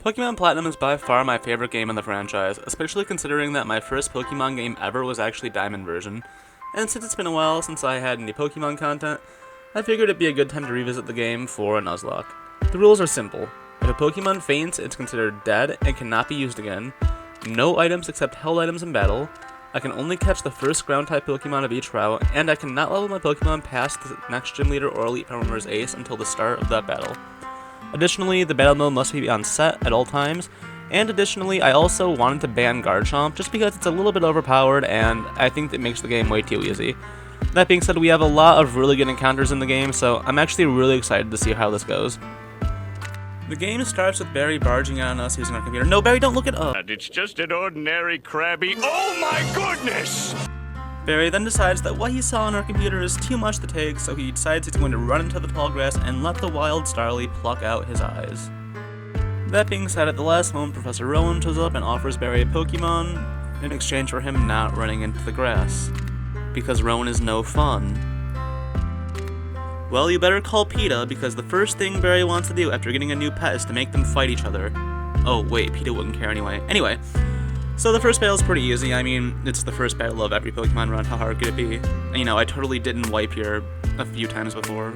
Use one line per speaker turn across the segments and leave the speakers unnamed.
Pokemon Platinum is by far my favorite game in the franchise, especially considering that my first Pokemon game ever was actually Diamond version. And since it's been a while since I had any Pokemon content, I figured it'd be a good time to revisit the game for a Nuzlocke. The rules are simple. If a Pokemon faints, it's considered dead and cannot be used again. No items except held items in battle. I can only catch the first ground-type Pokemon of each route, and I cannot level my Pokemon past the next Gym Leader or Elite Farmer's Ace until the start of that battle. Additionally, the battle mode must be on set at all times, and additionally, I also wanted to ban Garchomp just because it's a little bit overpowered and I think it makes the game way too easy. That being said, we have a lot of really good encounters in the game, so I'm actually really excited to see how this goes. The game starts with Barry barging on us using our computer. No, Barry, don't look at us!
It's just an ordinary Krabby. Oh my goodness!
Barry then decides that what he saw on our computer is too much to take, so he decides he's going to run into the tall grass and let the wild Starly pluck out his eyes. That being said, at the last moment, Professor Rowan shows up and offers Barry a Pokemon in exchange for him not running into the grass. Because Rowan is no fun. Well, you better call PETA, because the first thing Barry wants to do after getting a new pet is to make them fight each other. Oh, wait, PETA wouldn't care anyway. Anyway. So the first battle is pretty easy. I mean, it's the first battle of every Pokemon run. How hard could it be? You know, I totally didn't wipe here a few times before.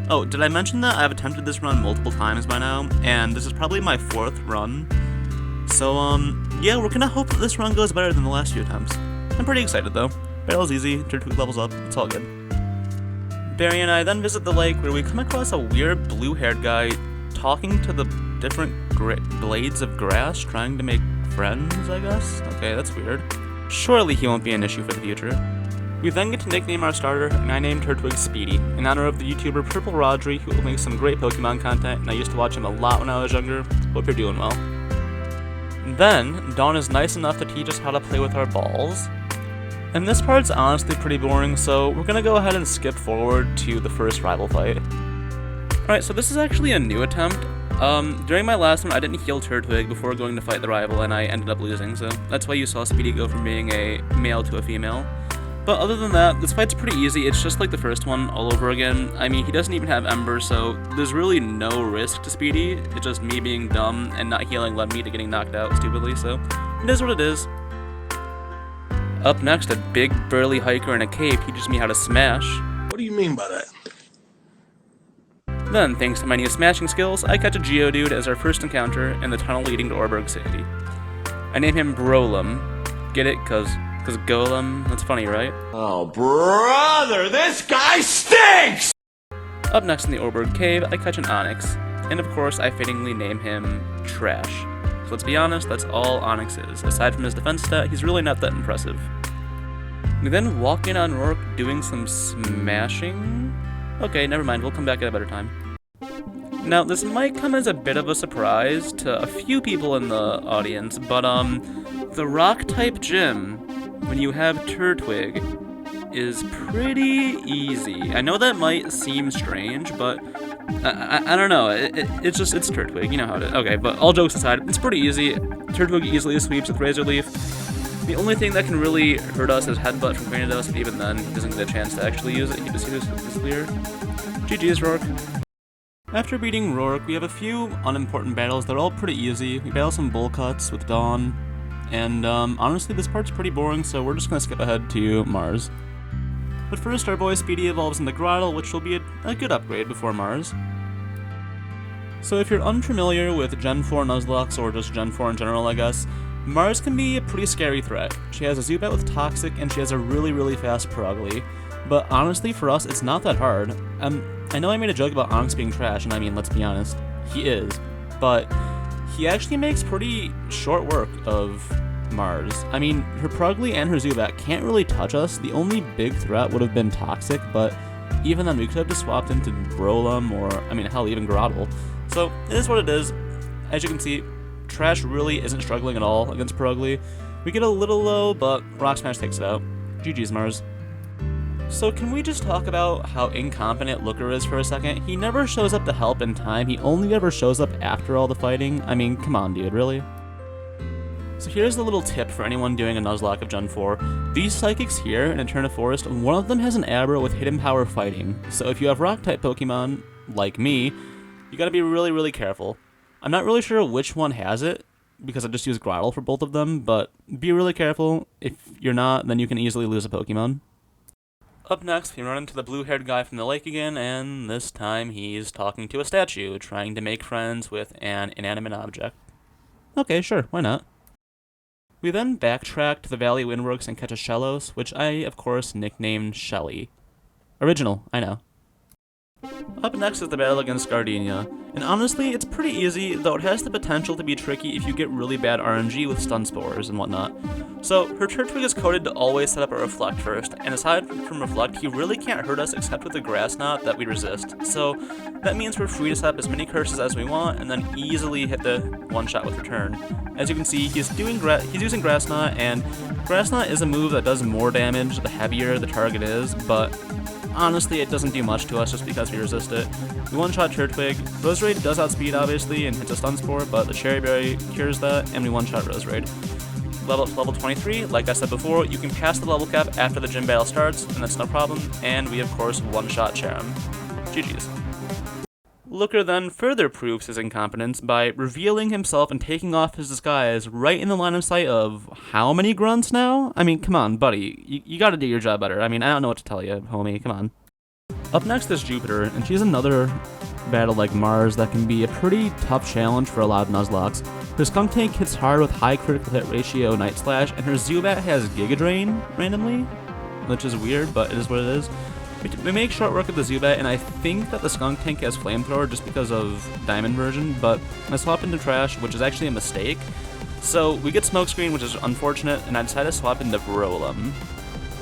Oh, did I mention that I've attempted this run multiple times by now, and this is probably my 4th run. So, yeah, we're gonna hope that this run goes better than the last few attempts. I'm pretty excited though. Battle's easy, Turtwig levels up, it's all good. Barry and I then visit the lake where we come across a weird blue-haired guy talking to the different blades of grass, trying to make friends, I guess? Okay, that's weird. Surely he won't be an issue for the future. We then get to nickname our starter, and I named Turtwig Speedy, in honor of the YouTuber Purple Rodri, who makes some great Pokemon content, and I used to watch him a lot when I was younger. Hope you're doing well. Then, Dawn is nice enough to teach us how to play with our balls. And this part's honestly pretty boring, so we're gonna go ahead and skip forward to the first rival fight. Alright, so this is actually a new attempt. During my last one, I didn't heal Turtwig before going to fight the rival, and I ended up losing, so that's why you saw Speedy go from being a male to a female. But other than that, this fight's pretty easy. It's just like the first one all over again. I mean, he doesn't even have Ember, so there's really no risk to Speedy. It's just me being dumb and not healing led me to getting knocked out stupidly, so it is what it is. Up next, a big burly hiker in a cape teaches me how to smash.
What do you mean by that?
Then, thanks to my new smashing skills, I catch a Geodude as our first encounter in the tunnel leading to Orberg City. I name him Brolem. Get it? Cause Golem? That's funny, right?
Oh, brother, this guy stinks!
Up next in the Orberg Cave, I catch an Onix. And of course, I fittingly name him Trash. So let's be honest, that's all Onix is. Aside from his defense stat, he's really not that impressive. We then walk in on Rourke doing some smashing? Okay, never mind, we'll come back at a better time. Now, this might come as a bit of a surprise to a few people in the audience, but the Rock-type gym, when you have Turtwig, is pretty easy. I know that might seem strange, but I don't know, it's Turtwig, you know how it is. Okay, but all jokes aside, it's pretty easy. Turtwig easily sweeps with Razor Leaf. The only thing that can really hurt us is Headbutt from Granados, but even then, he doesn't get a chance to actually use it. He just uses his Leer. GG's, Rourke. After beating Rourke, we have a few unimportant battles. They're all pretty easy. We battle some Bull Cuts with Dawn, and honestly, this part's pretty boring, so we're just gonna skip ahead to Mars. But first, our boy Speedy evolves into Grottle, which will be a good upgrade before Mars. So if you're unfamiliar with Gen 4 Nuzlocke, or just Gen 4 in general, I guess, Mars can be a pretty scary threat. She has a Zubat with Toxic, and she has a really fast Perugly. But honestly, for us, it's not that hard. I know I made a joke about Onix being trash, and I mean, let's be honest, he is. But he actually makes pretty short work of Mars. I mean, her Perugly and her Zubat can't really touch us. The only big threat would have been Toxic, but even then, we could have just swapped into Brolem, or, I mean, hell, even Grottle. So, it is what it is. As you can see, Trash really isn't struggling at all against Perugly. We get a little low, but Rock Smash takes it out. GG's, Mars. So can we just talk about how incompetent Looker is for a second? He never shows up to help in time, he only ever shows up after all the fighting. I mean, come on, dude, really? So here's the little tip for anyone doing a Nuzlocke of Gen 4. These Psychics here in Eterna Forest, one of them has an Abra with Hidden Power Fighting. So if you have Rock-type Pokemon, like me, you gotta be really careful. I'm not really sure which one has it, because I just use Grottle for both of them, but be really careful. If you're not, then you can easily lose a Pokemon. Up next, we run into the blue-haired guy from the lake again, and this time he's talking to a statue, trying to make friends with an inanimate object. Okay, sure, why not? We then backtrack to the Valley Windworks and catch a Shellos, which I, of course, nicknamed Shelly. Original, I know. Up next is the battle against Gardenia, and honestly, it's pretty easy, though it has the potential to be tricky if you get really bad RNG with stun spores and whatnot. So, her Turtwig is coded to always set up a Reflect first, and aside from Reflect, he really can't hurt us except with the Grass Knot that we resist. So, that means we're free to set up as many curses as we want, and then easily hit the one-shot with Return. As you can see, he's using Grass Knot, and Grass Knot is a move that does more damage the heavier the target is, but honestly, it doesn't do much to us just because we resist it. We one-shot Turtwig. Roserade does outspeed, obviously, and hits a Stun Spore, but the Cherry Berry cures that, and we one-shot Roserade. Level 23, like I said before, you can pass the level cap after the gym battle starts, and that's no problem, and we, of course, one-shot Charim. GG's. Looker then further proves his incompetence by revealing himself and taking off his disguise right in the line of sight of how many grunts now? I mean, come on, buddy. You gotta do your job better. I mean, I don't know what to tell you, homie. Come on. Up next is Jupiter, and she's another battle like Mars that can be a pretty tough challenge for a lot of Nuzlocks. Her Skunk Tank hits hard with high critical hit ratio Night Slash, and her Zubat has Giga Drain randomly, which is weird, but it is what it is. We make short work of the Zubat, and I think that the Skunk Tank has Flamethrower just because of Diamond version, but I swap into Trash, which is actually a mistake. So we get Smokescreen, which is unfortunate, and I decide to swap into Breloom.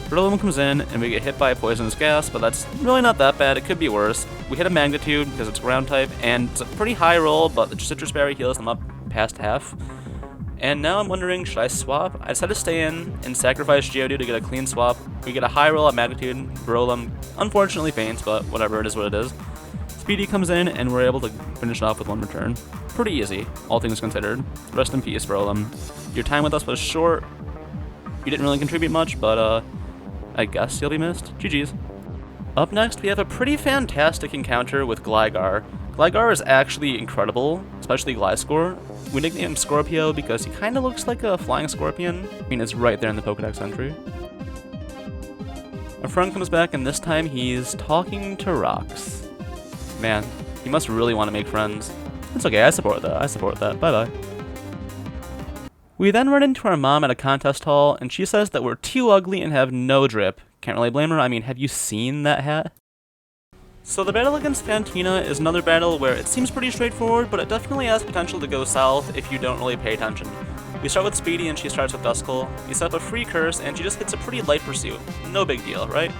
Breloom comes in, and we get hit by a Poisonous Gas, but that's really not that bad. It could be worse. We hit a Magnitude because it's ground type, and it's a pretty high roll, but the Citrus Berry heals them up past half. And now I'm wondering, should I swap? I decided to stay in and sacrifice Geodude to get a clean swap. We get a high roll at Magnitude. Breloom unfortunately faints, but whatever, it is what it is. Speedy comes in, and we're able to finish it off with one return. Pretty easy, all things considered. Rest in peace, Breloom. Your time with us was short. You didn't really contribute much, but I guess you'll be missed. GG's. Up next, we have a pretty fantastic encounter with Gligar. Gligar is actually incredible, especially Gliscor. We nicknamed him Scorpio because he kind of looks like a flying scorpion. I mean, it's right there in the Pokedex entry. Our friend comes back, and this time he's talking to rocks. Man, he must really want to make friends. It's okay, I support that. Bye-bye. We then run into our mom at a contest hall, and she says that we're too ugly and have no drip. Can't really blame her. I mean, have you seen that hat? So the battle against Fantina is another battle where it seems pretty straightforward, but it definitely has potential to go south if you don't really pay attention. We start with Speedy and she starts with Duskull. We set up a free curse and she just hits a pretty light pursuit. No big deal, right?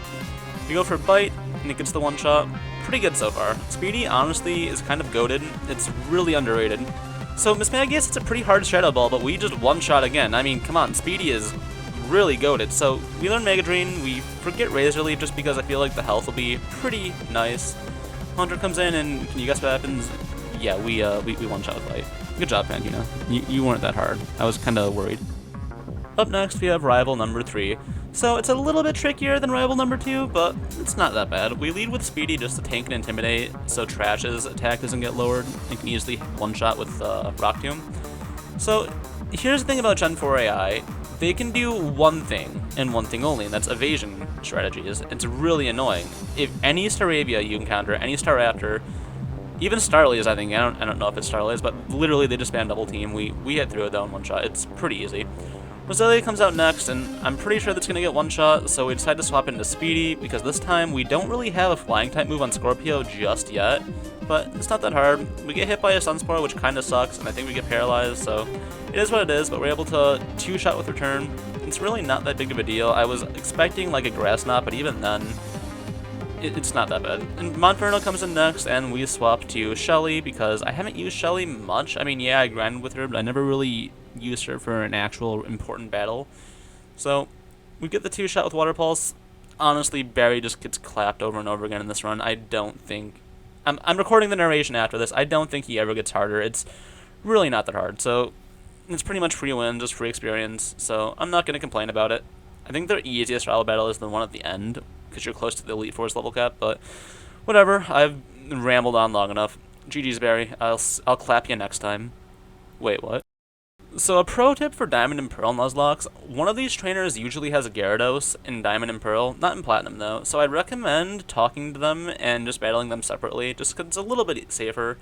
We go for Bite and it gets the one shot. Pretty good so far. Speedy honestly is kind of goated. It's really underrated. So Miss Magius, it's a pretty hard Shadow Ball, but we just one shot again. I mean, come on, Speedy is really goated. So we learn Mega Drain, we forget Razor Leaf just because I feel like the health will be pretty nice. Hunter comes in and can you guess what happens? Yeah, we one shot with Light. Good job, Fantina. You weren't that hard. I was kinda worried. Up next we have Rival number 3. So it's a little bit trickier than Rival number 2, but it's not that bad. We lead with Speedy just to tank and intimidate, so Trash's attack doesn't get lowered and can easily one shot with Rock Tomb. So here's the thing about Gen 4 AI. They can do one thing, and one thing only, and that's evasion strategies. It's really annoying. If any Staravia you encounter, any Staraptor, even Starlies, I think, I don't know if it's Starlies, but literally they just ban double team. We hit through it though in one shot. It's pretty easy. Roselia comes out next, and I'm pretty sure that's gonna get one shot, so we decide to swap into Speedy, because this time we don't really have a flying type move on Scorpio just yet, but it's not that hard. We get hit by a Sunspore, which kinda sucks, and I think we get paralyzed, so it is what it is, but we're able to two-shot with Return. It's really not that big of a deal. I was expecting like a Grass Knot, but even then, it's not that bad. And Monferno comes in next, and we swap to Shelly, because I haven't used Shelly much. I mean, yeah, I grinded with her, but I never really used her for an actual important battle. So we get the two-shot with Water Pulse. Honestly, Barry just gets clapped over and over again in this run. I don't think... I'm recording the narration after this. I don't think he ever gets harder. It's really not that hard. So it's pretty much free win, just free experience. So I'm not going to complain about it. I think their easiest rival battle is the one at the end, because you're close to the Elite Force level cap, but whatever. I've rambled on long enough. GG's, Barry. I'll clap you next time. Wait, what? So a pro tip for Diamond and Pearl Nuzlocks, one of these trainers usually has a Gyarados in Diamond and Pearl, not in Platinum though, so I'd recommend talking to them and just battling them separately, just because it's a little bit safer.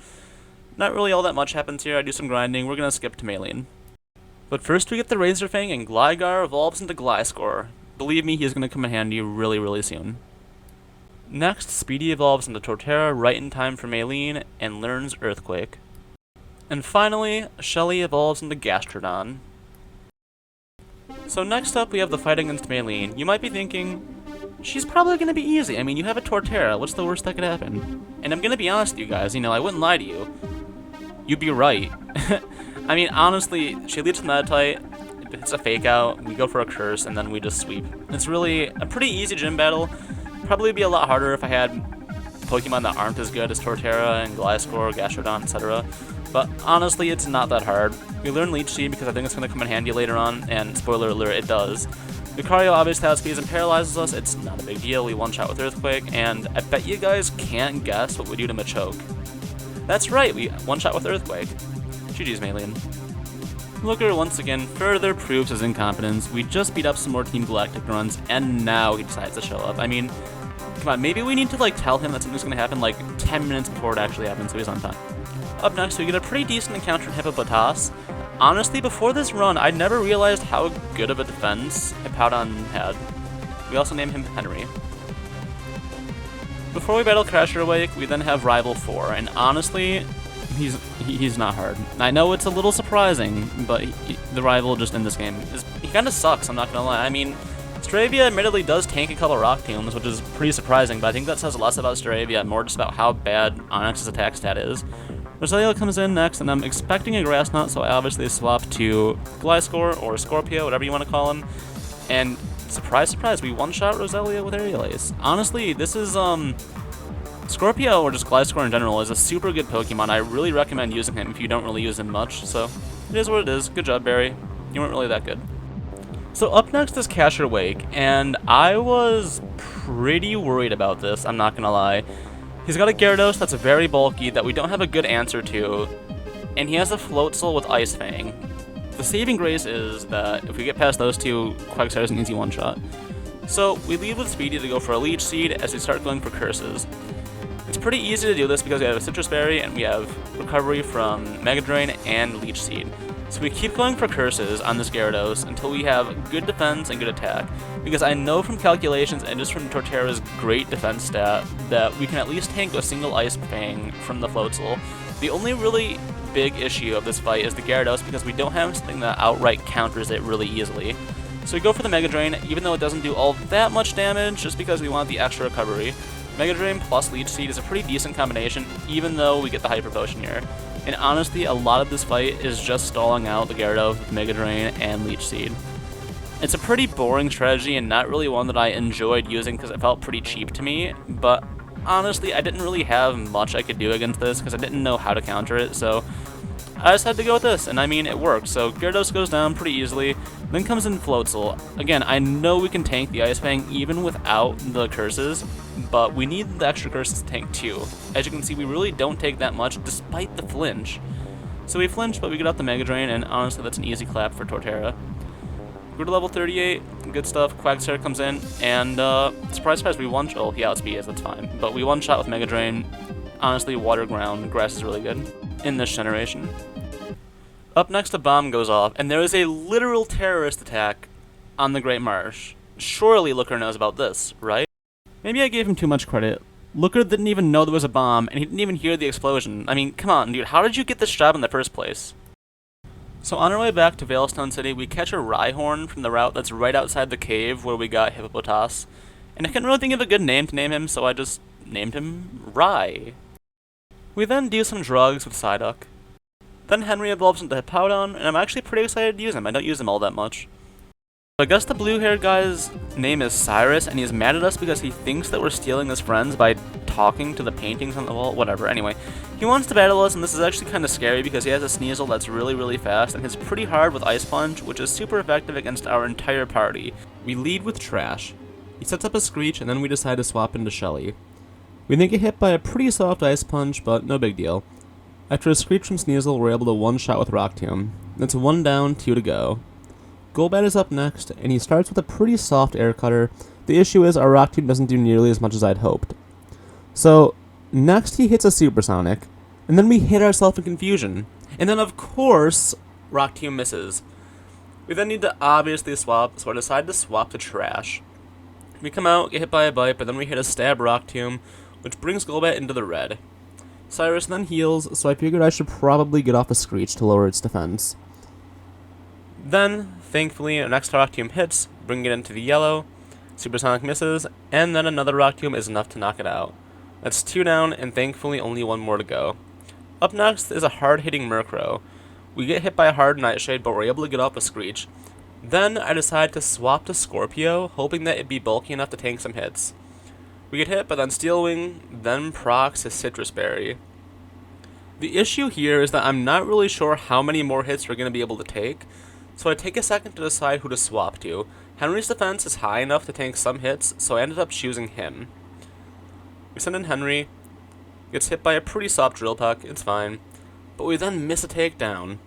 Not really all that much happens here. I do some grinding. We're going to skip to Maylene. But first we get the Razor Fang, and Gligar evolves into Gliscor. Believe me, he's going to come in handy really, really soon. Next, Speedy evolves into Torterra right in time for Maylene, and learns Earthquake. And finally, Shelly evolves into Gastrodon. So next up we have the fight against Maylene. You might be thinking, she's probably going to be easy. I mean, you have a Torterra. What's the worst that could happen? And I'm going to be honest with you guys, I wouldn't lie to you. You'd be right. I mean, honestly, she leads with Meditite, it's a fake out, we go for a curse, and then we just sweep. It's really a pretty easy gym battle. Probably be a lot harder if I had Pokemon that aren't as good as Torterra and Gliscor, Gastrodon, etc. But honestly, it's not that hard. We learn Leech Seed because I think it's going to come in handy later on, and spoiler alert, it does. Lucario obviously has speeds and paralyzes us. It's not a big deal. We one-shot with Earthquake, and I bet you guys can't guess what we do to Machoke. That's right, we one-shot with Earthquake. GG's, Maylene. Looker once again further proves his incompetence. We just beat up some more Team Galactic runs, and now he decides to show up. I mean, come on, maybe we need to tell him that something's going to happen 10 minutes before it actually happens, so he's on time. Up next, we get a pretty decent encounter in Hippopotas. Honestly, before this run, I never realized how good of a defense Hippowdon had. We also named him Henry. Before we battle Crasher Wake, we then have Rival 4, and honestly, he's not hard. I know it's a little surprising, but the rival just in this game he kind of sucks, I'm not gonna lie. I mean, Staravia admittedly does tank a couple Rock Tombs, which is pretty surprising, but I think that says less about Staravia and more just about how bad Onix's attack stat is. Roselia comes in next, and I'm expecting a Grass Knot, so I obviously swap to Gliscor or Scorpio, whatever you want to call him, and surprise, surprise, we one-shot Roselia with Aerial Ace. Honestly, this is, Scorpio, or just Gliscor in general, is a super good Pokemon. I really recommend using him if you don't really use him much, so it is what it is. Good job, Barry. You weren't really that good. So up next is Crasher Wake, and I was pretty worried about this, I'm not gonna lie. He's got a Gyarados that's very bulky that we don't have a good answer to, and he has a Floatzel with Ice Fang. The saving grace is that if we get past those two, Quagsire is an easy one-shot. So we leave with Speedy to go for a Leech Seed as we start going for curses. It's pretty easy to do this because we have a Citrus Berry and we have recovery from Mega Drain and Leech Seed. So we keep going for curses on this Gyarados until we have good defense and good attack, because I know from calculations and just from Torterra's great defense stat that we can at least tank a single Ice Fang from the Floatzel. The only really big issue of this fight is the Gyarados, because we don't have something that outright counters it really easily. So we go for the Mega Drain, even though it doesn't do all that much damage, just because we want the extra recovery. Mega Drain plus Leech Seed is a pretty decent combination, even though we get the Hyper Potion here. And honestly, a lot of this fight is just stalling out the Gyarados with Mega Drain and Leech Seed. It's a pretty boring strategy and not really one that I enjoyed using because it felt pretty cheap to me, but honestly, I didn't really have much I could do against this because I didn't know how to counter it, so I just had to go with this, and I mean, it worked. So Gyarados goes down pretty easily, then comes in Floatzel. Again, I know we can tank the Ice Fang even without the curses, but we need the extra curses to tank too. As you can see, we really don't take that much despite the flinch. So we flinch, but we get out the Mega Drain, and honestly, that's an easy clap for Torterra. Go to level 38, good stuff. Quagsire comes in, and surprise, surprise, we one-shot. Oh, he outspeeds, that's fine. But we one-shot with Mega Drain. Honestly, Water, Ground, Grass is really good in this generation. Up next, a bomb goes off, and there is a literal terrorist attack on the Great Marsh. Surely Looker knows about this, right? Maybe I gave him too much credit. Looker didn't even know there was a bomb, and he didn't even hear the explosion. I mean, come on, dude, how did you get this job in the first place? So on our way back to Veilstone City, we catch a Rhyhorn from the route that's right outside the cave where we got Hippopotas. And I couldn't really think of a good name to name him, so I just named him Rye. We then do some drugs with Psyduck. Then Henry evolves into Hippowdon, and I'm actually pretty excited to use him. I don't use him all that much. I guess the blue-haired guy's name is Cyrus, and he's mad at us because he thinks that we're stealing his friends by talking to the paintings on the wall. Whatever, anyway. He wants to battle us, and this is actually kind of scary because he has a Sneasel that's really, really fast, and hits pretty hard with Ice Punch, which is super effective against our entire party. We lead with Trash. He sets up a Screech, and then we decide to swap into Shelly. We then get hit by a pretty soft Ice Punch, but no big deal. After a screech from Sneasel, we're able to one-shot with Rock Tomb. That's 1 down, 2 to go. Golbat is up next, and he starts with a pretty soft air cutter. The issue is our Rock Tomb doesn't do nearly as much as I'd hoped. So, next he hits a Supersonic, and then we hit ourselves in confusion. And then of course, Rock Tomb misses. We then need to obviously swap, so I decide to swap to Trash. We come out, get hit by a bite, but then we hit a stab Rock Tomb, which brings Golbat into the red. Cyrus then heals, so I figured I should probably get off a Screech to lower its defense. Then, thankfully, our next Rock Tomb hits, bringing it into the yellow. Supersonic misses, and then another Rock Tomb is enough to knock it out. That's 2 down, and thankfully only 1 more to go. Up next is a hard-hitting Murkrow. We get hit by a hard Nightshade, but we're able to get off a Screech. Then I decide to swap to Scorpio, hoping that it'd be bulky enough to tank some hits. We get hit, but then Steel Wing, then procs his Citrus Berry. The issue here is that I'm not really sure how many more hits we're going to be able to take, so I take a second to decide who to swap to. Henry's defense is high enough to tank some hits, so I ended up choosing him. We send in Henry, gets hit by a pretty soft Drill Peck, it's fine, but we then miss a takedown.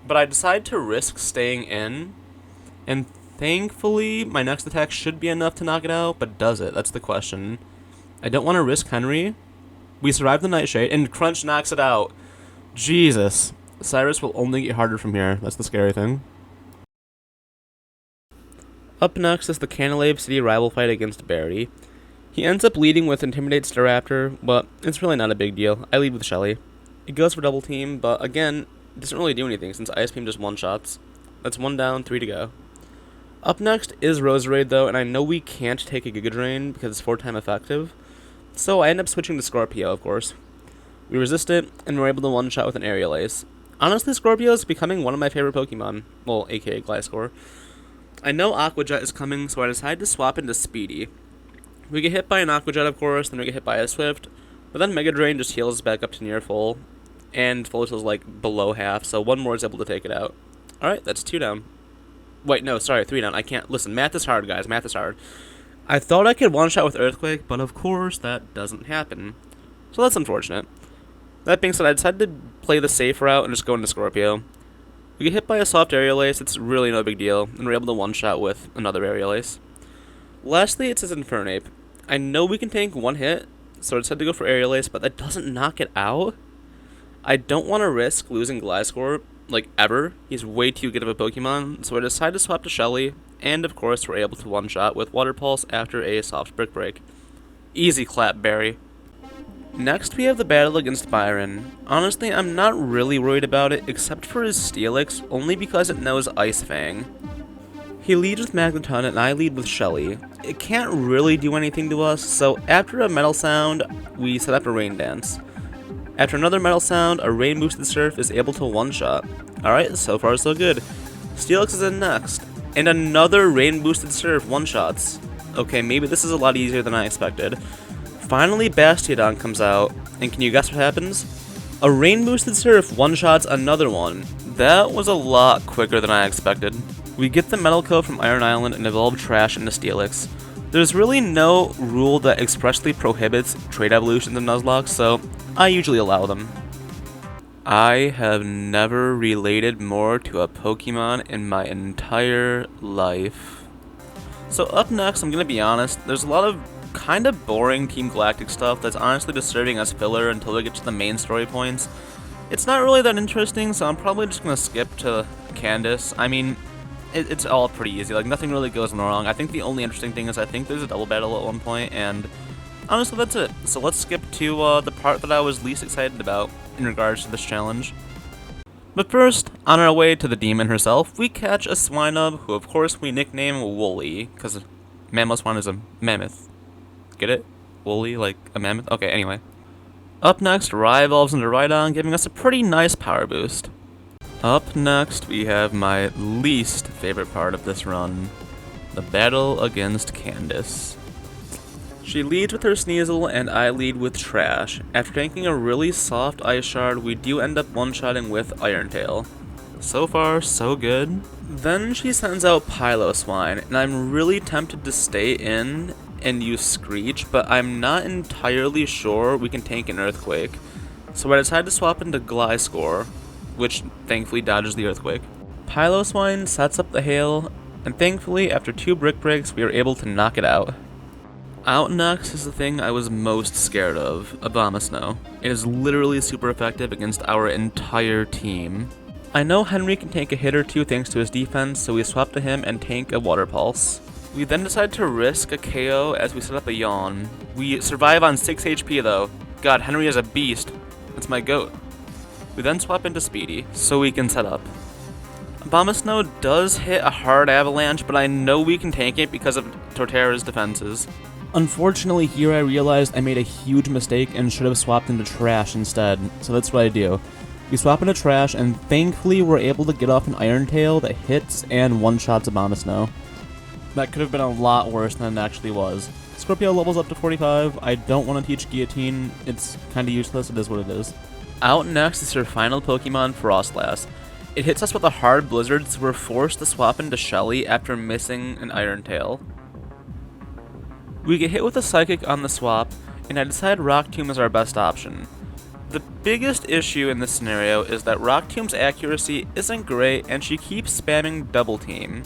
But I decide to risk staying in, and thankfully my next attack should be enough to knock it out, but does it? That's the question. I don't want to risk Henry. We survive the Nightshade, and Crunch knocks it out. Jesus. Cyrus will only get harder from here. That's the scary thing. Up next is the Canalave City rival fight against Barry. He ends up leading with Intimidate Staraptor, but it's really not a big deal. I lead with Shelly. It goes for double team, but again, it doesn't really do anything since Ice Beam just one-shots. That's 1 down, 3 to go. Up next is Roserade though, and I know we can't take a Giga Drain because it's 4-time effective, so I end up switching to Scorpio, of course. We resist it, and we're able to one-shot with an Aerial Ace. Honestly, Scorpio is becoming one of my favorite Pokemon, well, aka Gliscor. I know Aqua Jet is coming, so I decide to swap into Speedy. We get hit by an Aqua Jet, of course, then we get hit by a Swift, but then Mega Drain just heals us back up to near full, and full heals like below half, so 1 more is able to take it out. Alright, that's 2 down. Wait, no, sorry, 3 down. I can't. Listen, math is hard, guys. Math is hard. I thought I could one-shot with Earthquake, but of course that doesn't happen. So that's unfortunate. That being said, I decided to play the safe route and just go into Scorpio. We get hit by a soft Aerial Ace, it's really no big deal, and we're able to one-shot with another Aerial Ace. Lastly, it says Infernape. I know we can tank 1 hit, so I decided to go for Aerial Ace, but that doesn't knock it out. I don't want to risk losing Gliscor, like, ever. He's way too good of a Pokemon, so I decided to swap to Shelly, and of course we're able to one-shot with Water Pulse after a soft Brick Break. Easy clap, Barry. Next, we have the battle against Byron. Honestly, I'm not really worried about it, except for his Steelix, only because it knows Ice Fang. He leads with Magneton, and I lead with Shelly. It can't really do anything to us, so after a Metal Sound, we set up a Rain Dance. After another Metal Sound, a Rain Boosted Surf is able to one-shot. Alright, so far so good. Steelix is in next, and another Rain Boosted Surf one-shots. Okay, maybe this is a lot easier than I expected. Finally, Bastiodon comes out, and can you guess what happens? A Rain Boosted Surf one-shots another one. That was a lot quicker than I expected. We get the Metal Coat from Iron Island and evolve Trash into Steelix. There's really no rule that expressly prohibits trade evolutions in Nuzlocke, so I usually allow them. I have never related more to a Pokemon in my entire life. So up next, I'm gonna be honest, there's a lot of kind of boring Team Galactic stuff that's honestly just serving as filler until we get to the main story points. It's not really that interesting, so I'm probably just gonna skip to Candace. I mean, it's all pretty easy, like nothing really goes wrong. I think the only interesting thing is I think there's a double battle at one point, and honestly that's it. So let's skip to the part that I was least excited about in regards to this challenge. But first, on our way to the demon herself, we catch a Swinub, who of course we nickname Woolly, because Mamoswine is a mammoth. Get it? Woolly, like a mammoth? Okay, anyway. Up next, Rye evolves into Rhydon, giving us a pretty nice power boost. Up next, we have my least favorite part of this run, the battle against Candace. She leads with her Sneasel, and I lead with Trash. After tanking a really soft Ice Shard, we do end up one-shotting with Iron Tail. So far, so good. Then she sends out Piloswine, and I'm really tempted to stay in and use Screech, but I'm not entirely sure we can tank an Earthquake. So I decided to swap into Gliscor, which thankfully dodges the Earthquake. Piloswine sets up the Hail, and thankfully after 2 Brick Breaks we were able to knock it out. Out next is the thing I was most scared of, Abomasnow. It is literally super effective against our entire team. I know Henry can tank a hit or 2 thanks to his defense, so we swap to him and tank a Water Pulse. We then decide to risk a KO as we set up a Yawn. We survive on 6 HP though. God, Henry is a beast. That's my goat. We then swap into Speedy, so we can set up. Abomasnow does hit a hard Avalanche, but I know we can tank it because of Torterra's defenses. Unfortunately, here I realized I made a huge mistake and should have swapped into Trash instead, so that's what I do. We swap into Trash, and thankfully we're able to get off an Iron Tail that hits and one-shots Abomasnow. That could have been a lot worse than it actually was. Scorpio levels up to 45. I don't want to teach Guillotine. It's kind of useless. It is what it is. Out next is your final Pokemon, Frostlass. It hits us with a hard Blizzard, so we're forced to swap into Shelly after missing an Iron Tail. We get hit with a Psychic on the swap, and I decide Rock Tomb is our best option. The biggest issue in this scenario is that Rock Tomb's accuracy isn't great, and she keeps spamming Double Team.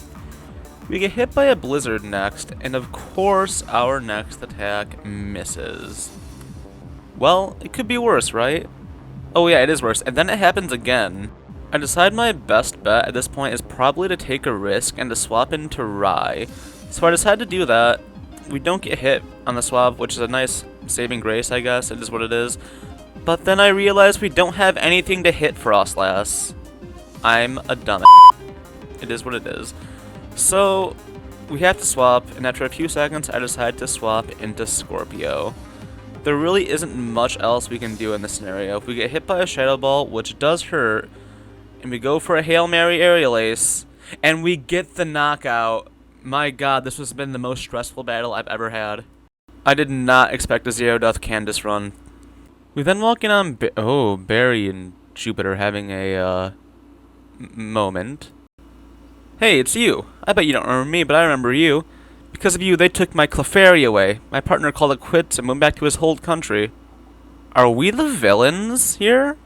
We get hit by a Blizzard next, and of course our next attack misses. Well, it could be worse, right? Oh yeah, it is worse, and then it happens again. I decide my best bet at this point is probably to take a risk and to swap into Rye. So I decide to do that. We don't get hit on the swap, which is a nice saving grace, I guess. It is what it is. But then I realize we don't have anything to hit Frostlass. I'm a dumbass. It is what it is. So we have to swap, and after a few seconds I decide to swap into Scorpio. There really isn't much else we can do in this scenario. If we get hit by a Shadow Ball, which does hurt, and we go for a Hail Mary Aerial Ace, and we get the knockout. My god, this has been the most stressful battle I've ever had. I did not expect a Zero Death Candace run. We then walk in on Barry and Jupiter having a moment. Hey, it's you. I bet you don't remember me, but I remember you. Because of you, they took my Clefairy away. My partner called it quits and went back to his whole country. Are we the villains here?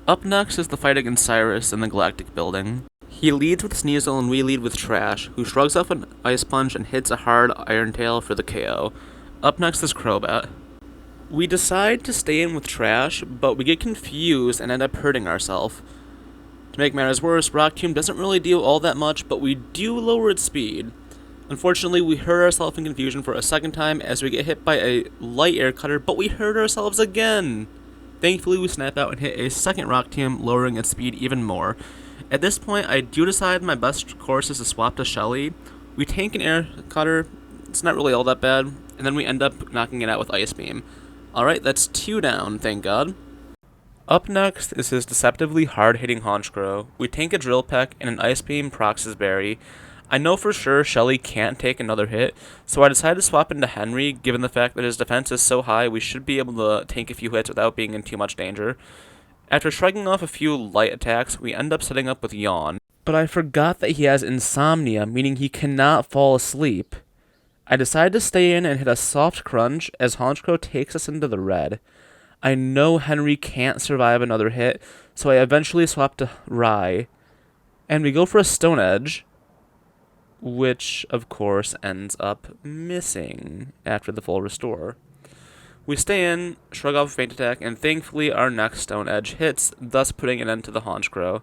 Up next is the fight against Cyrus in the Galactic Building. He leads with Sneasel and we lead with Trash, who shrugs off an Ice Punch and hits a hard Iron Tail for the KO. Up next is Crobat. We decide to stay in with Trash, but we get confused and end up hurting ourselves. To make matters worse, Rock Tomb doesn't really deal all that much, but we do lower its speed. Unfortunately, we hurt ourselves in confusion for a second time as we get hit by a light air cutter, but we hurt ourselves again! Thankfully, we snap out and hit a second Rock Tomb, lowering its speed even more. At this point, I do decide my best course is to swap to Shelly. We tank an air cutter, it's not really all that bad, and then we end up knocking it out with Ice Beam. Alright, that's 2 down, thank god. Up next is his deceptively hard-hitting Honchkrow. We tank a Drill Peck, and an Ice Beam procs his Berry. I know for sure Shelly can't take another hit, so I decided to swap into Henry, given the fact that his defense is so high we should be able to tank a few hits without being in too much danger. After shrugging off a few light attacks, we end up setting up with Yawn. But I forgot that he has insomnia, meaning he cannot fall asleep. I decide to stay in and hit a soft crunch as Honchkrow takes us into the red. I know Henry can't survive another hit, so I eventually swap to Rye. And we go for a Stone Edge, which, of course, ends up missing after the full restore. We stay in, shrug off a Faint Attack, and thankfully our next Stone Edge hits, thus putting an end to the Honchkrow.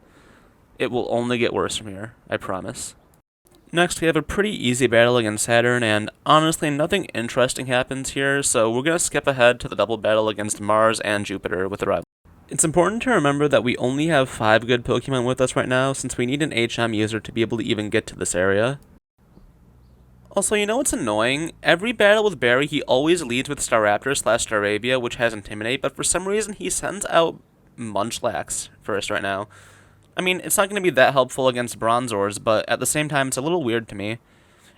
It will only get worse from here, I promise. Next, we have a pretty easy battle against Saturn, and honestly, nothing interesting happens here, so we're going to skip ahead to the double battle against Mars and Jupiter with the rival. It's important to remember that we only have 5 good Pokemon with us right now, since we need an HM user to be able to even get to this area. Also, you know what's annoying? Every battle with Barry, he always leads with Staraptor/Staravia, which has Intimidate, but for some reason he sends out Munchlax first right now. I mean, it's not going to be that helpful against Bronzors, but at the same time, it's a little weird to me.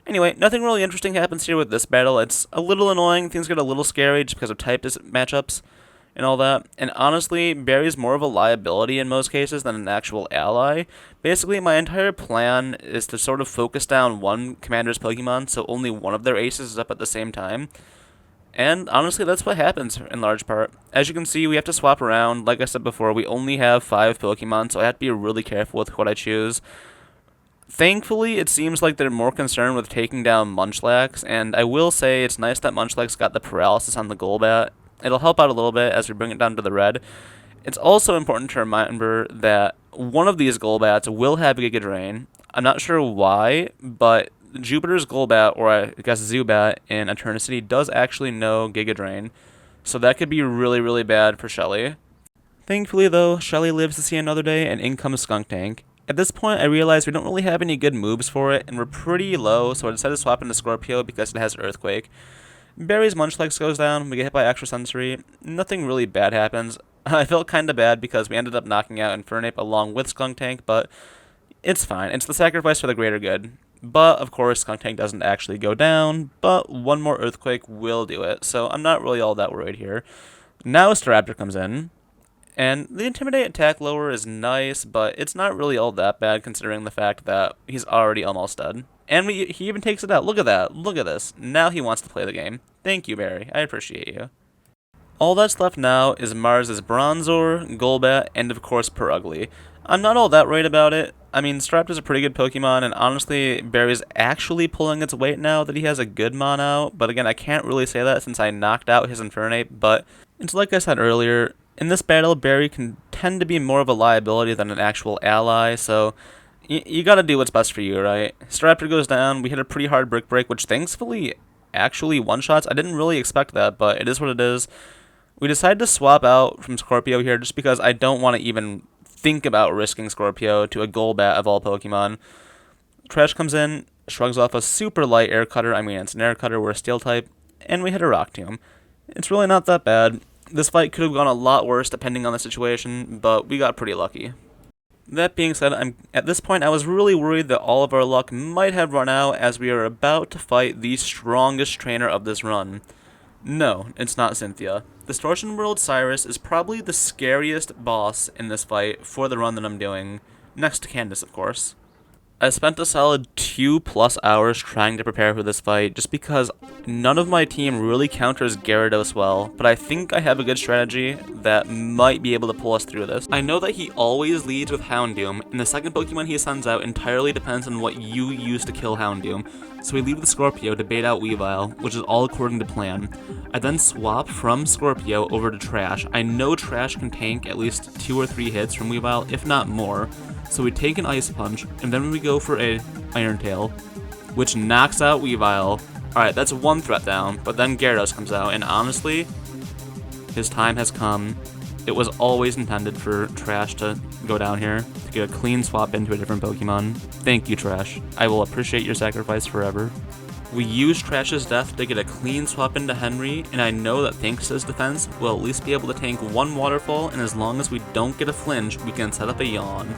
Anyway, nothing really interesting happens here with this battle. It's a little annoying, things get a little scary just because of type matchups and all that. And honestly, Barry's more of a liability in most cases than an actual ally. Basically, my entire plan is to sort of focus down one commander's Pokemon so only one of their aces is up at the same time. And honestly, that's what happens in large part. As you can see, we have to swap around. Like I said before, we only have 5 Pokemon, so I have to be really careful with what I choose. Thankfully, it seems like they're more concerned with taking down Munchlax, and I will say it's nice that Munchlax got the paralysis on the Golbat. It'll help out a little bit as we bring it down to the red. It's also important to remember that one of these Golbats will have Giga Drain. I'm not sure why, but Jupiter's Golbat, or I guess Zubat in Eternity, does actually know Giga Drain, so that could be really, really bad for Shelly. Thankfully, though, Shelly lives to see another day, and in comes Skuntank. At this point, I realize we don't really have any good moves for it, and we're pretty low, so I decided to swap into Scorpio because it has Earthquake. Barry's Munchlax goes down, we get hit by Extrasensory. Nothing really bad happens. I felt kinda bad because we ended up knocking out Infernape along with Skuntank, but it's fine. It's the sacrifice for the greater good. But, of course, Skuntank doesn't actually go down, but one more Earthquake will do it, so I'm not really all that worried here. Now Staraptor comes in, and the Intimidate attack lower is nice, but it's not really all that bad considering the fact that he's already almost dead. And he even takes it out. Look at that. Look at this. Now he wants to play the game. Thank you, Barry. I appreciate you. All that's left now is Mars's Bronzor, Golbat, and of course Purugly. I'm not all that worried about it. I mean, Staraptor's a pretty good Pokemon, and honestly, Barry's actually pulling its weight now that he has a good Mon out, but again, I can't really say that since I knocked out his Infernape, but it's like I said earlier, in this battle, Barry can tend to be more of a liability than an actual ally, so you gotta do what's best for you, right? Staraptor goes down, we hit a pretty hard Brick Break, which thankfully actually one-shots. I didn't really expect that, but it is what it is. We decided to swap out from Scorpio here just because I don't want to even think about risking Scorpio to a Golbat of all Pokemon. Trash comes in, shrugs off a super light Air Cutter. I mean, it's an Air Cutter, we're a Steel type, and we hit a Rock Tomb. It's really not that bad. This fight could have gone a lot worse depending on the situation, but we got pretty lucky. That being said, at this point I was really worried that all of our luck might have run out as we are about to fight the strongest trainer of this run. No, it's not Cynthia. Distortion World Cyrus is probably the scariest boss in this fight for the run that I'm doing, next to Candace, of course. I spent a solid 2+ hours trying to prepare for this fight, just because none of my team really counters Gyarados well, but I think I have a good strategy that might be able to pull us through this. I know that he always leads with Houndoom, and the second Pokemon he sends out entirely depends on what you use to kill Houndoom, so we leave with Scorpio to bait out Weavile, which is all according to plan. I then swap from Scorpio over to Trash. I know Trash can tank at least 2 or 3 hits from Weavile, if not more, so we take an Ice Punch, and then we go for a Iron Tail, which knocks out Weavile. Alright, that's one threat down, but then Gyarados comes out, and honestly, his time has come. It was always intended for Trash to go down here, to get a clean swap into a different Pokemon. Thank you, Trash. I will appreciate your sacrifice forever. We use Trash's death to get a clean swap into Henry, and I know that thanks to his defense, we'll at least be able to tank one Waterfall, and as long as we don't get a flinch, we can set up a Yawn.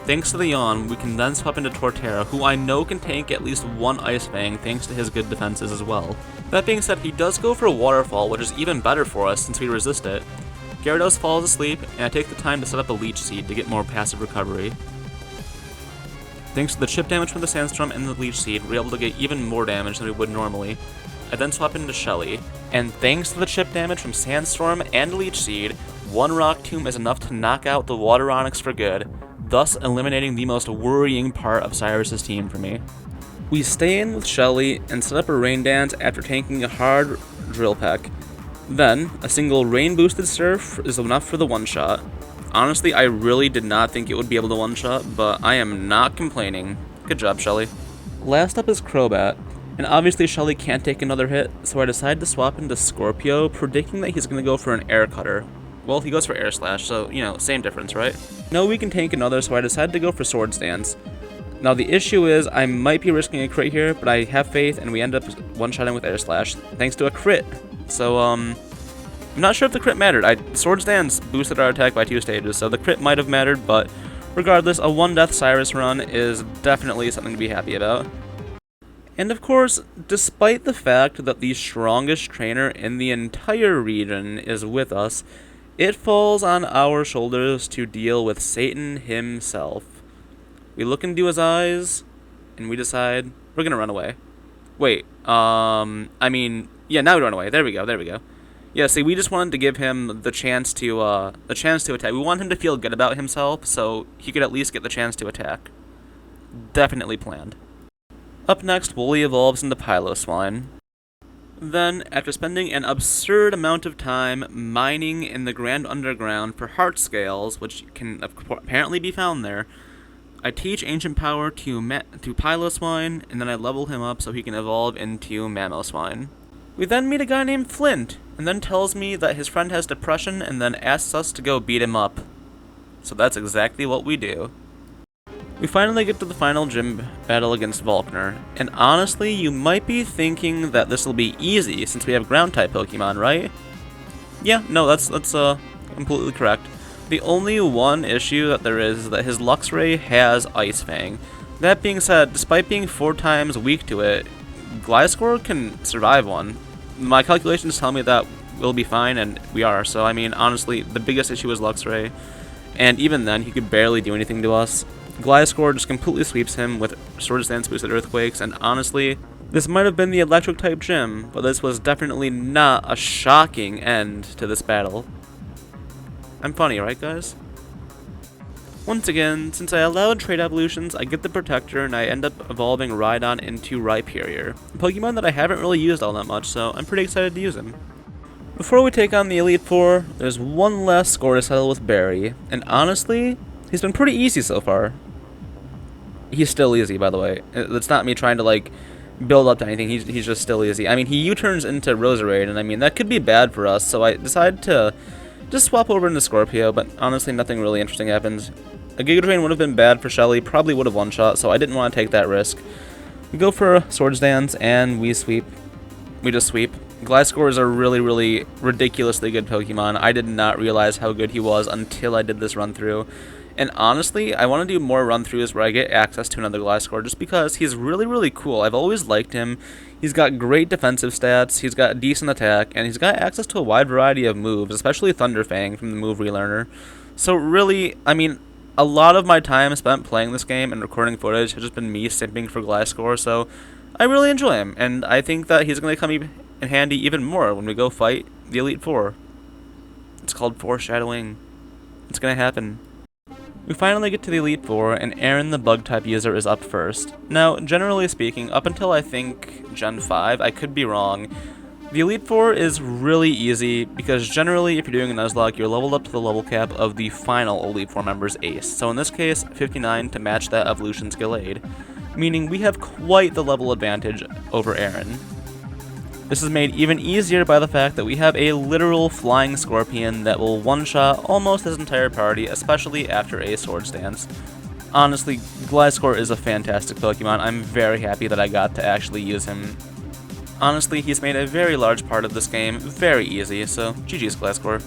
Thanks to the Yawn, we can then swap into Torterra, who I know can tank at least one Ice Fang thanks to his good defenses as well. That being said, he does go for a Waterfall, which is even better for us since we resist it. Gyarados falls asleep, and I take the time to set up a Leech Seed to get more passive recovery. Thanks to the chip damage from the Sandstorm and the Leech Seed, we're able to get even more damage than we would normally. I then swap into Shelly, and thanks to the chip damage from Sandstorm and Leech Seed, one Rock Tomb is enough to knock out the Water Onix for good, thus eliminating the most worrying part of Cyrus's team for me. We stay in with Shelly and set up a Rain Dance after tanking a hard Drill Peck. Then, a single Rain Boosted Surf is enough for the one-shot. Honestly, I really did not think it would be able to one-shot, but I am not complaining. Good job, Shelly. Last up is Crobat, and obviously Shelly can't take another hit, so I decided to swap into Scorpio, predicting that he's going to go for an Air Cutter. Well, he goes for Air Slash, so, you know, same difference, right? No, we can tank another, so I decided to go for Swords Dance. Now, the issue is, I might be risking a crit here, but I have faith, and we end up one-shotting with Air Slash, thanks to a crit. So, I'm not sure if the crit mattered. Swords Dance boosted our attack by 2 stages, so the crit might have mattered, but regardless, a 1-death Cyrus run is definitely something to be happy about. And of course, despite the fact that the strongest trainer in the entire region is with us, it falls on our shoulders to deal with Satan himself. We look into his eyes, and we decide we're gonna run away. Wait, I mean, Yeah, now he ran away. There we go. Yeah, see, we just wanted to give him the chance to attack. We want him to feel good about himself, so he could at least get the chance to attack. Definitely planned. Up next, Wooly evolves into Piloswine. Then, after spending an absurd amount of time mining in the Grand Underground for heart scales, which can apparently be found there, I teach Ancient Power to Piloswine, and then I level him up so he can evolve into Mamoswine. We then meet a guy named Flint, and then tells me that his friend has depression, and then asks us to go beat him up. So that's exactly what we do. We finally get to the final gym battle against Volkner, and honestly, you might be thinking that this will be easy since we have ground-type Pokemon, right? Yeah, no, that's completely correct. The only one issue that there is that his Luxray has Ice Fang. That being said, despite being 4 times weak to it, Gliscor can survive one. My calculations tell me that we'll be fine, and we are, so I mean, honestly, the biggest issue is Luxray, and even then, he could barely do anything to us. Gliscor just completely sweeps him with Swords Dance boosted Earthquakes, and honestly, this might have been the Electric-type gym, but this was definitely not a shocking end to this battle. I'm funny, right guys? Once again, since I allowed trade evolutions, I get the Protector and I end up evolving Rhydon into Rhyperior, a Pokemon that I haven't really used all that much, so I'm pretty excited to use him. Before we take on the Elite Four, there's one last score to settle with Barry, and honestly, he's been pretty easy so far. He's still easy, by the way. It's not me trying to, like, build up to anything. He's just still easy. I mean, he U-turns into Roserade, and I mean, that could be bad for us, so I decided to just swap over into Scorpio, but honestly, nothing really interesting happens. A Giga Drain would have been bad for Shelly, probably would have one-shot, so I didn't want to take that risk. We go for a Swords Dance, and we sweep. We just sweep. Gliscor is a really, really ridiculously good Pokemon. I did not realize how good he was until I did this run-through. And honestly, I want to do more run-throughs where I get access to another Gliscor just because he's really, really cool. I've always liked him. He's got great defensive stats, he's got decent attack, and he's got access to a wide variety of moves, especially Thunderfang from the move relearner. So really, I mean, a lot of my time spent playing this game and recording footage has just been me simping for Gliscor, so I really enjoy him, and I think that he's going to come in handy even more when we go fight the Elite Four. It's called foreshadowing. It's going to happen. We finally get to the Elite Four, and Aaron the Bug-type user is up first. Now, generally speaking, up until I think Gen 5, I could be wrong, the Elite Four is really easy, because generally if you're doing a Nuzlocke, you're leveled up to the level cap of the final Elite Four member's ace, so in this case, 59 to match that Evolution Skill Aid, meaning we have quite the level advantage over Aaron. This is made even easier by the fact that we have a literal flying scorpion that will one-shot almost his entire party, especially after a Swords Dance. Honestly, Gliscor is a fantastic Pokemon. I'm very happy that I got to actually use him. Honestly, he's made a very large part of this game very easy, so GG's Gliscor.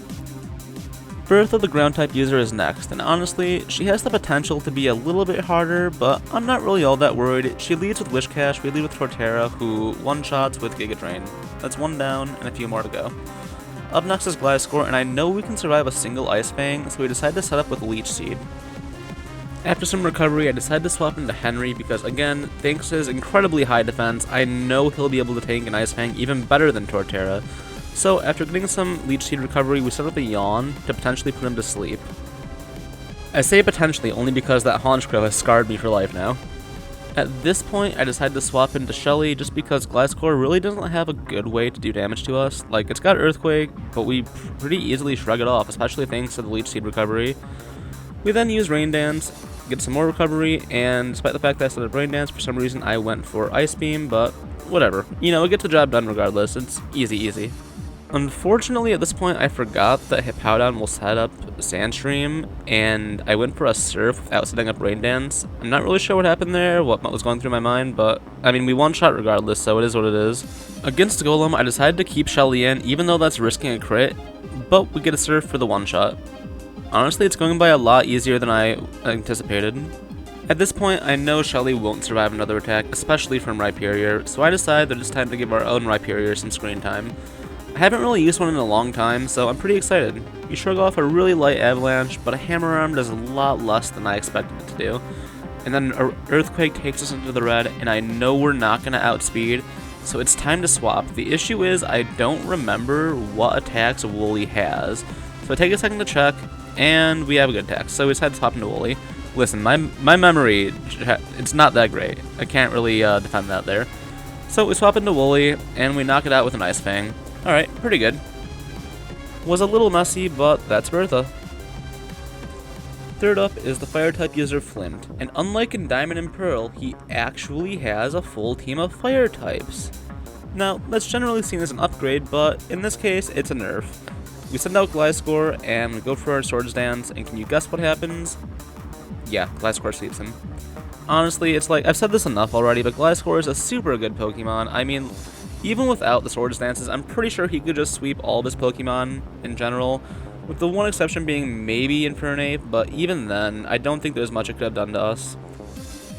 Bertha the Ground-type user is next, and honestly, she has the potential to be a little bit harder, but I'm not really all that worried. She leads with Wishcash, we lead with Torterra, who one-shots with Giga Drain. That's one down, and a few more to go. Up next is Gliscor, and I know we can survive a single Ice Fang, so we decide to set up with Leech Seed. After some recovery, I decided to swap into Henry because, again, thanks to his incredibly high defense, I know he'll be able to tank an Ice Fang even better than Torterra. So, after getting some Leech Seed recovery, we set up a Yawn to potentially put him to sleep. I say potentially only because that Honchkrow has scarred me for life now. At this point, I decided to swap into Shelly just because Gliscor really doesn't have a good way to do damage to us. Like, it's got Earthquake, but we pretty easily shrug it off, especially thanks to the Leech Seed recovery. We then use Rain Dance, get some more recovery, and despite the fact that I set up Rain Dance, for some reason I went for Ice Beam, but whatever. You know, it gets the job done regardless. It's easy. Unfortunately, at this point, I forgot that Hippowdon will set up Sandstream, and I went for a Surf without setting up Rain Dance. I'm not really sure what happened there, what was going through my mind, but, I mean, we one-shot regardless, so it is what it is. Against Golem, I decided to keep Shelly in, even though that's risking a crit, but we get a Surf for the one-shot. Honestly, it's going by a lot easier than I anticipated. At this point, I know Shelly won't survive another attack, especially from Rhyperior, so I decide that it's time to give our own Rhyperior some screen time. I haven't really used one in a long time, so I'm pretty excited. You shrug off a really light Avalanche, but a Hammer Arm does a lot less than I expected it to do. And then Earthquake takes us into the red, and I know we're not going to outspeed, So it's time to swap. The issue is I don't remember what attacks Wooly has. So I take a second to check, and we have a good attack. So we decided to swap into Wooly. Listen, my memory, it's not that great. I can't really defend that there. So we swap into Wooly, and we knock it out with an Ice Fang. Alright, pretty good. Was a little messy, but that's Bertha. Third up is the Fire-type user Flint, and unlike in Diamond and Pearl, he actually has a full team of Fire types. Now, that's generally seen as an upgrade, but in this case, it's a nerf. We send out Gliscor, and we go for our Swords Dance, and can you guess what happens? Yeah, Gliscor sweeps him. Honestly, it's like, I've said this enough already, but Gliscor is a super good Pokemon. I mean, even without the Swords Dances, I'm pretty sure he could just sweep all of his Pokemon in general, with the one exception being maybe Infernape, but even then, I don't think there's much it could have done to us.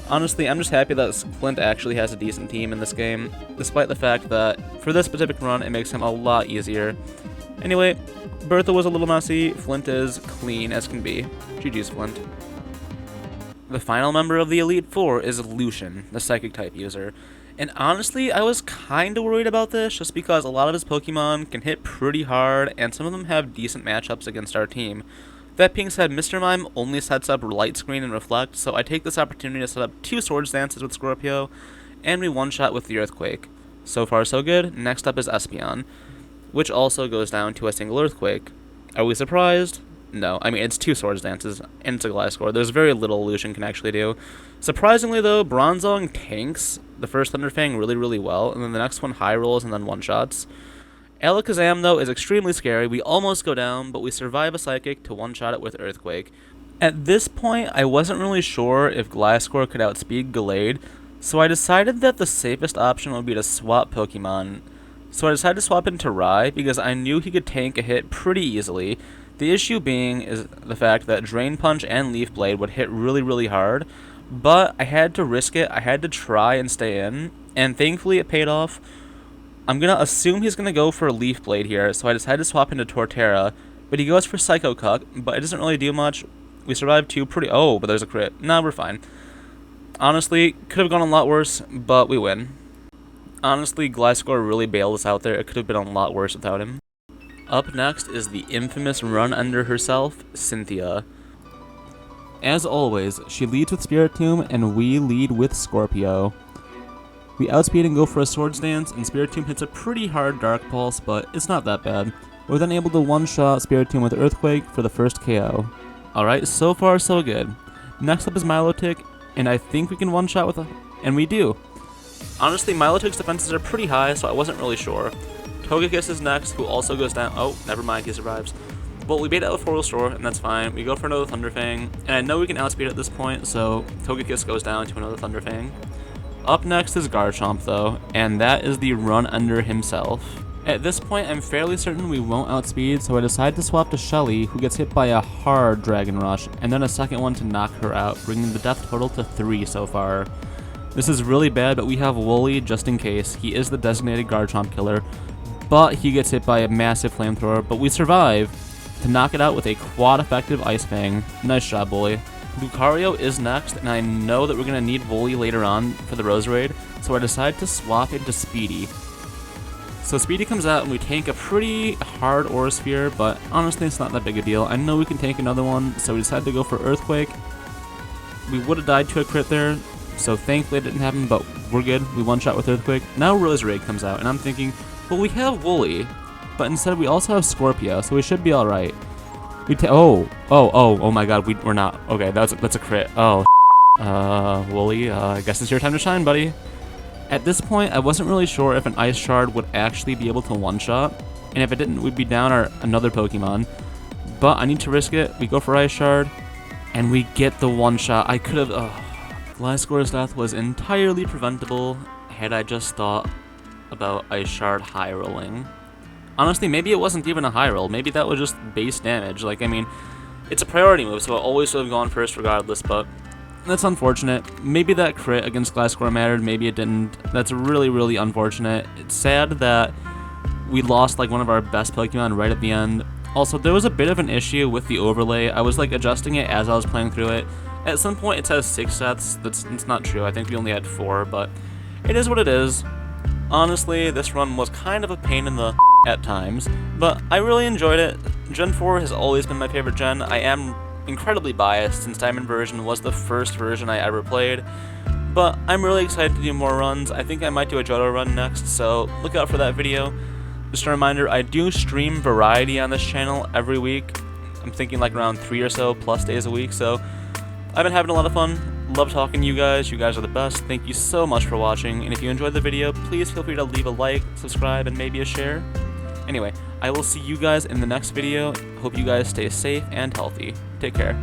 Honestly, I'm just happy that Flint actually has a decent team in this game, despite the fact that, for this specific run, it makes him a lot easier. Anyway, Bertha was a little messy, Flint is clean as can be. GG's Flint. The final member of the Elite Four is Lucian, the Psychic-type user. And honestly, I was kinda worried about this, just because a lot of his Pokemon can hit pretty hard, and some of them have decent matchups against our team. That being said, Mr. Mime only sets up Light Screen and Reflect, so I take this opportunity to set up 2 Swords Dances with Scorpio, and we one-shot with the Earthquake. So far so good. Next up is Espeon, which also goes down to a single Earthquake. Are we surprised? No, I mean, it's 2 Swords Dances, and it's a Gliscor. There's very little Lucian can actually do. Surprisingly, though, Bronzong tanks the first Thunderfang really, really well, and then the next one high rolls and then one-shots. Alakazam, though, is extremely scary. We almost go down, but we survive a Psychic to one-shot it with Earthquake. At this point, I wasn't really sure if Gliscor could outspeed Gallade, so I decided that the safest option would be to swap Pokemon. So I decided to swap into Rai, because I knew he could tank a hit pretty easily. The issue being is the fact that Drain Punch and Leaf Blade would hit really, really hard, but I had to risk it. I had to try and stay in, and thankfully it paid off. I'm going to assume he's going to go for Leaf Blade here, so I decided to swap into Torterra, but he goes for Psycho Cuck, but it doesn't really do much. We survived 2 pretty... Oh, but there's a crit. Nah, we're fine. Honestly, could have gone a lot worse, but we win. Honestly, Gliscor really bailed us out there. It could have been a lot worse without him. Up next is the infamous run-under herself, Cynthia. As always, she leads with Spiritomb, and we lead with Scorpio. We outspeed and go for a Swords Dance, and Spiritomb hits a pretty hard Dark Pulse, but it's not that bad. We're then able to one-shot Spiritomb with Earthquake for the first KO. Alright, so far so good. Next up is Milotic, and I think we can one-shot with a... And we do. Honestly, Milotic's defenses are pretty high, so I wasn't really sure. Togekiss is next, who also goes down. Oh, never mind, he survives. Well, we bait out with 4 Restore, and that's fine. We go for another Thunderfang, and I know we can outspeed at this point, so Togekiss goes down to another Thunderfang. Up next is Garchomp, though, and that is the run-under himself. At this point, I'm fairly certain we won't outspeed, so I decide to swap to Shelly, who gets hit by a hard Dragon Rush, and then a second one to knock her out, bringing the death total to 3 so far. This is really bad, but we have Wooly just in case. He is the designated Garchomp killer, but he gets hit by a massive Flamethrower, but we survive to knock it out with a quad-effective Ice Fang. Nice job, Wooly. Lucario is next, and I know that we're going to need Wooly later on for the Roserade, so I decide to swap into Speedy. So Speedy comes out, and we tank a pretty hard Aura Sphere, but honestly, it's not that big a deal. I know we can tank another one, so we decided to go for Earthquake. We would have died to a crit there, so thankfully it didn't happen, but we're good. We one-shot with Earthquake. Now Roserade comes out, and I'm thinking, well, we have Wooly, but instead we also have Scorpio, so we should be alright. Oh my god, we're not. Okay, that's a crit. Oh, Wooly, I guess it's your time to shine, buddy. At this point, I wasn't really sure if an Ice Shard would actually be able to one-shot, and if it didn't, we'd be down another Pokemon. But I need to risk it. We go for Ice Shard, and we get the one-shot. I could have... Gliscor's death was entirely preventable had I just thought about Ice Shard high rolling. Honestly, maybe it wasn't even a high roll. Maybe that was just base damage. Like, I mean, it's a priority move, so I always would have gone first regardless, but that's unfortunate. Maybe that crit against Gliscor mattered, maybe it didn't. That's really, really unfortunate. It's sad that we lost, like, one of our best Pokemon right at the end. Also, there was a bit of an issue with the overlay. I was, like, adjusting it as I was playing through it. At some point, it says 6 sets. It's not true. I think we only had 4, but it is what it is. Honestly, this run was kind of a pain in the at times, but I really enjoyed it. Gen 4 has always been my favorite gen. I am incredibly biased since Diamond version was the first version I ever played, but I'm really excited to do more runs. I think I might do a Johto run next, so look out for that video. Just a reminder, I do stream variety on this channel every week. I'm thinking like around 3 or so plus days a week, so I've been having a lot of fun. Love talking to you guys. You guys are the best. Thank you so much for watching, and if you enjoyed the video, please feel free to leave a like, subscribe, and maybe a share. Anyway, I will see you guys in the next video. Hope you guys stay safe and healthy. Take care.